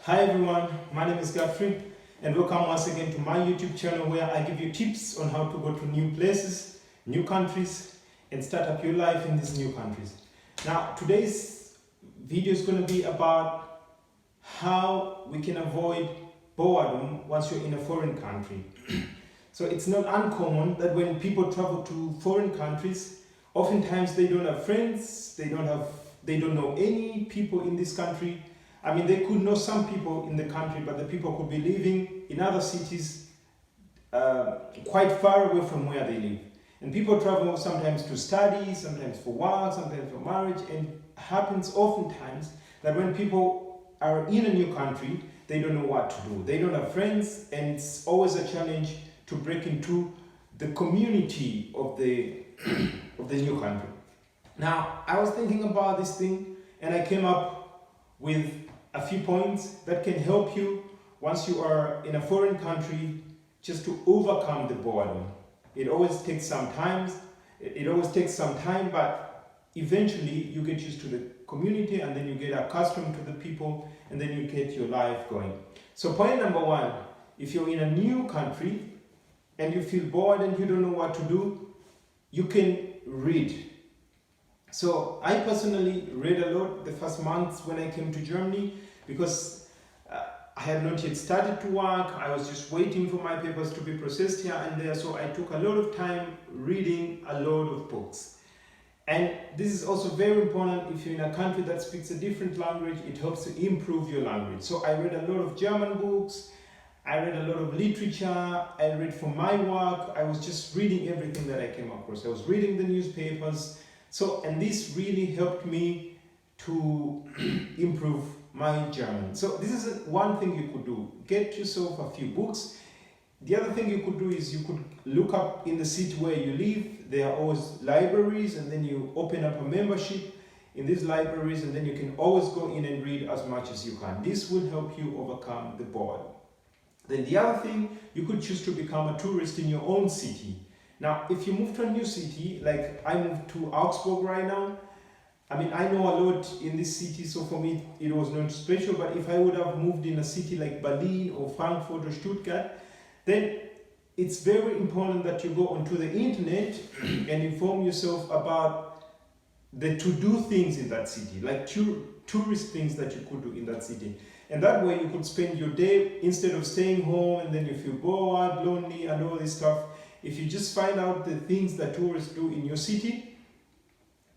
Hi everyone, my name is Godfrey and welcome once again to my YouTube channel where I give you tips on how to go to new places, new countries and start up your life in these new countries. Now today's video is going to be about how we can avoid boredom once you're in a foreign country. So it's not uncommon that when people travel to foreign countries, oftentimes they don't have friends, they don't know any people in this country. I mean, they could know some people in the country, but the people could be living in other cities quite far away from where they live. And people travel sometimes to study, sometimes for work, sometimes for marriage, and it happens oftentimes that when people are in a new country, they don't know what to do. They don't have friends, and it's always a challenge to break into the community of the new country. Now, I was thinking about this thing, and I came up with a few points that can help you once you are in a foreign country just to overcome the boredom. It always takes some time, but eventually you get used to the community and then you get accustomed to the people and then you get your life going. So point number one, if you're in a new country and you feel bored and you don't know what to do, you can read. So I personally read a lot the first months when I came to Germany because I had not yet started to work. I was just waiting for my papers to be processed here and there. So I took a lot of time reading a lot of books. And this is also very important if you're in a country that speaks a different language. It helps to improve your language. So I read a lot of German books. I read a lot of literature. I read for my work. I was just reading everything that I came across. I was reading the newspapers. And this really helped me to improve my German. So this is one thing you could do. Get yourself a few books. The other thing you could do is you could look up in the city where you live. There are always libraries, and then you open up a membership in these libraries, and then you can always go in and read as much as you can. This will help you overcome the boredom. Then the other thing, you could choose to become a tourist in your own city. Now, if you move to a new city, like I moved to Augsburg right now, I mean, I know a lot in this city, so for me it was not special, but if I would have moved in a city like Berlin or Frankfurt or Stuttgart, then it's very important that you go onto the internet and inform yourself about the to-do things in that city, like tourist things that you could do in that city. And that way you could spend your day, instead of staying home and then you feel bored, lonely and all this stuff. If you just find out the things that tourists do in your city,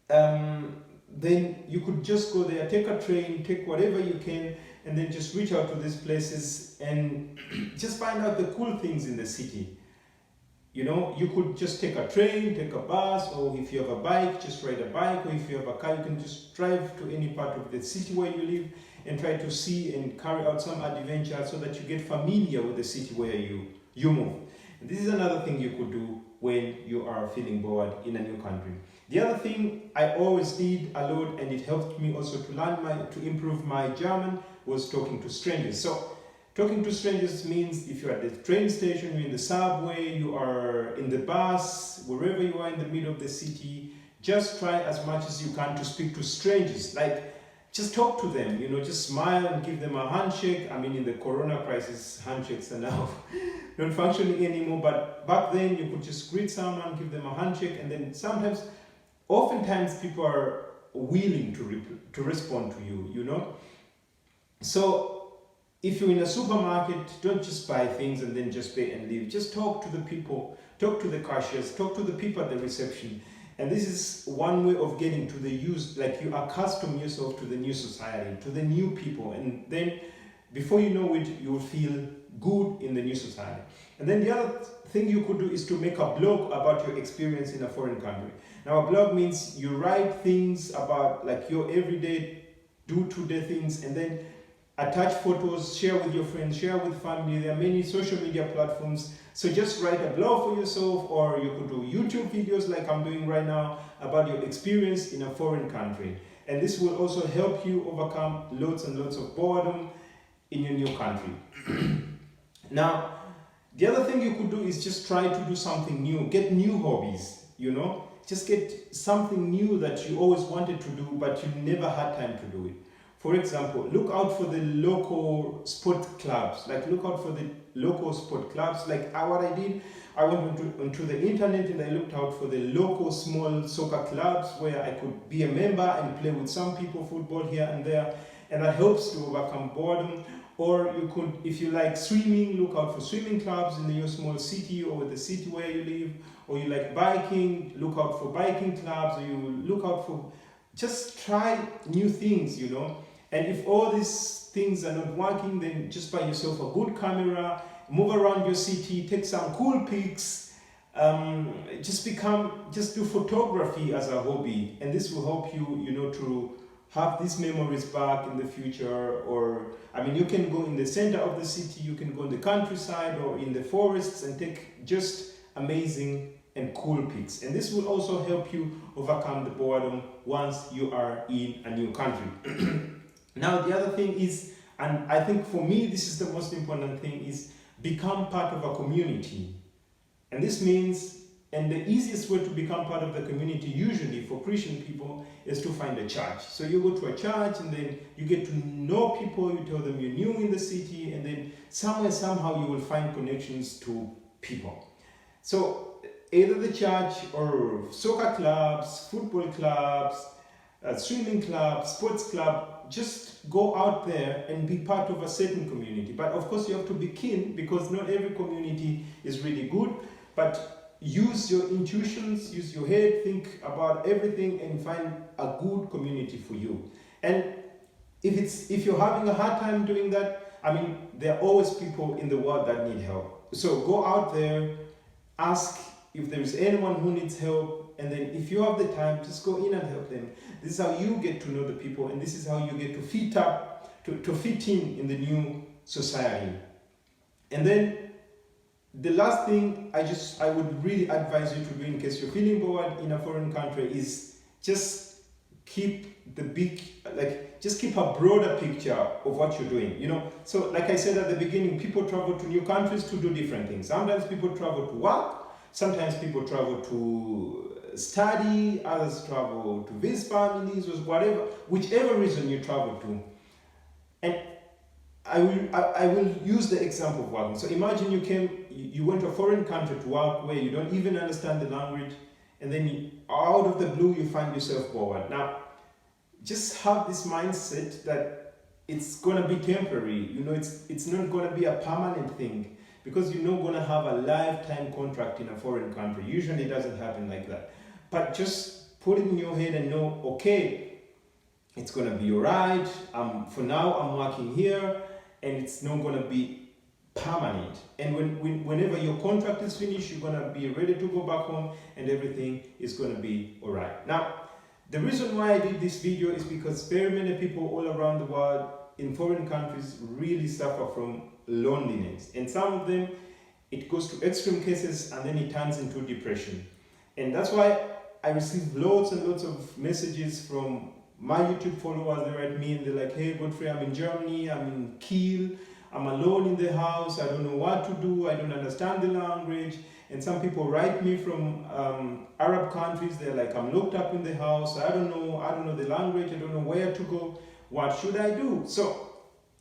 then you could just go there, take a train, take whatever you can, and then just reach out to these places and just find out the cool things in the city. You know, you could just take a train, take a bus, or if you have a bike, just ride a bike, or if you have a car, you can just drive to any part of the city where you live and try to see and carry out some adventure so that you get familiar with the city where you move. And this is another thing you could do when you are feeling bored in a new country. The other thing I always did a lot, and it helped me also to improve my German, was talking to strangers. So talking to strangers means if you're at the train station, you're in the subway, you are in the bus, wherever you are in the middle of the city, just try as much as you can to speak to strangers. Like, just talk to them, just smile and give them a handshake. I mean, in the corona crisis, handshakes are now not functioning anymore, but back then you could just greet someone, give them a handshake, and then oftentimes people are willing to respond to you, So if you're in a supermarket, don't just buy things and then just pay and leave. Just talk to the people, talk to the cashiers, talk to the people at the reception. And this is one way of getting to the use, like you accustom yourself to the new society, to the new people. And then before you know it, you will feel good in the new society. And then the other thing you could do is to make a blog about your experience in a foreign country. Now, a blog means you write things about like your everyday, do-to-day things, and then attach photos, share with your friends, share with family. There are many social media platforms. So just write a blog for yourself, or you could do YouTube videos like I'm doing right now about your experience in a foreign country. And this will also help you overcome lots and lots of boredom in your new country. Now, the other thing you could do is just try to do something new. Get new hobbies, Just get something new that you always wanted to do, but you never had time to do it. For example, look out for the local sport clubs. Like look out for the local sport clubs. Like what I did, I went onto the internet and I looked out for the local small soccer clubs where I could be a member and play with some people football here and there. And that helps to overcome boredom. Or you could, if you like swimming, look out for swimming clubs in your small city or the city where you live. Or you like biking, look out for biking clubs. Or you look out for, just try new things, you know. And if all these things are not working, then just buy yourself a good camera, move around your city, take some cool pics, just do photography as a hobby. And this will help you, you know, to have these memories back in the future. Or, I mean, you can go in the center of the city, you can go in the countryside or in the forests and take just amazing and cool pics. And this will also help you overcome the boredom once you are in a new country. Now, the other thing is, and I think for me, this is the most important thing, is become part of a community. And this means, and the easiest way to become part of the community, usually for Christian people, is to find a church. So you go to a church and then you get to know people, you tell them you're new in the city, and then somehow you will find connections to people. So either the church or soccer clubs, football clubs, swimming club, sports club, just go out there and be part of a certain community. But of course you have to be keen, because not every community is really good, but use your intuitions, use your head, think about everything and find a good community for you. And if you're having a hard time doing that, I mean, there are always people in the world that need help. So go out there, ask if there is anyone who needs help, and then if you have the time, just go in and help them. This is how you get to know the people, and this is how you get to fit in the new society. And then the last thing I would really advise you to do in case you're feeling bored in a foreign country is just keep a broader picture of what you're doing, you know. So like I said at the beginning, people travel to new countries to do different things. Sometimes people travel to work, sometimes people travel to study, others travel to visit families, or whichever reason you travel to. And I will use the example of working. So imagine you went to a foreign country to work where you don't even understand the language, and then out of the blue you find yourself bored. Now, just have this mindset that it's gonna be temporary. You know, it's not gonna be a permanent thing, because you're not gonna have a lifetime contract in a foreign country. Usually it doesn't happen like that. But just put it in your head and know, okay, it's gonna be alright. For now, I'm working here, and it's not gonna be permanent. And whenever your contract is finished, you're gonna be ready to go back home, and everything is gonna be alright. Now, the reason why I did this video is because very many people all around the world in foreign countries really suffer from loneliness, and some of them, it goes to extreme cases and then it turns into depression. And that's why I receive lots and lots of messages from my YouTube followers. They write me and they're like, hey Godfrey, I'm in Germany, I'm in Kiel, I'm alone in the house, I don't know what to do, I don't understand the language. And some people write me from Arab countries, they're like, I'm locked up in the house, I don't know the language, I don't know where to go, what should I do? So,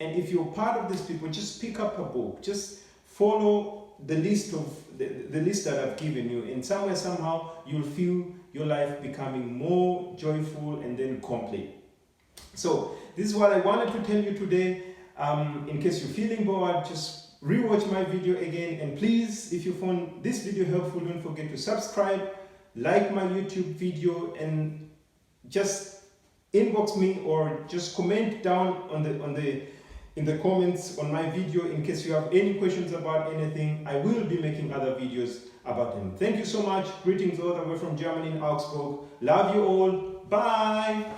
and if you're part of these people, just pick up a book, just follow the list that I've given you, and somewhere, somehow, you'll feel your life becoming more joyful and then complete. So this is what I wanted to tell you today. In case you're feeling bored, just rewatch my video again, and please, if you found this video helpful, don't forget to subscribe, like my YouTube video, and just inbox me or just comment down in the comments on my video in case you have any questions about anything. I will be making other videos about them. Thank you so much. Greetings all the way from Germany in Augsburg. Love you all. Bye.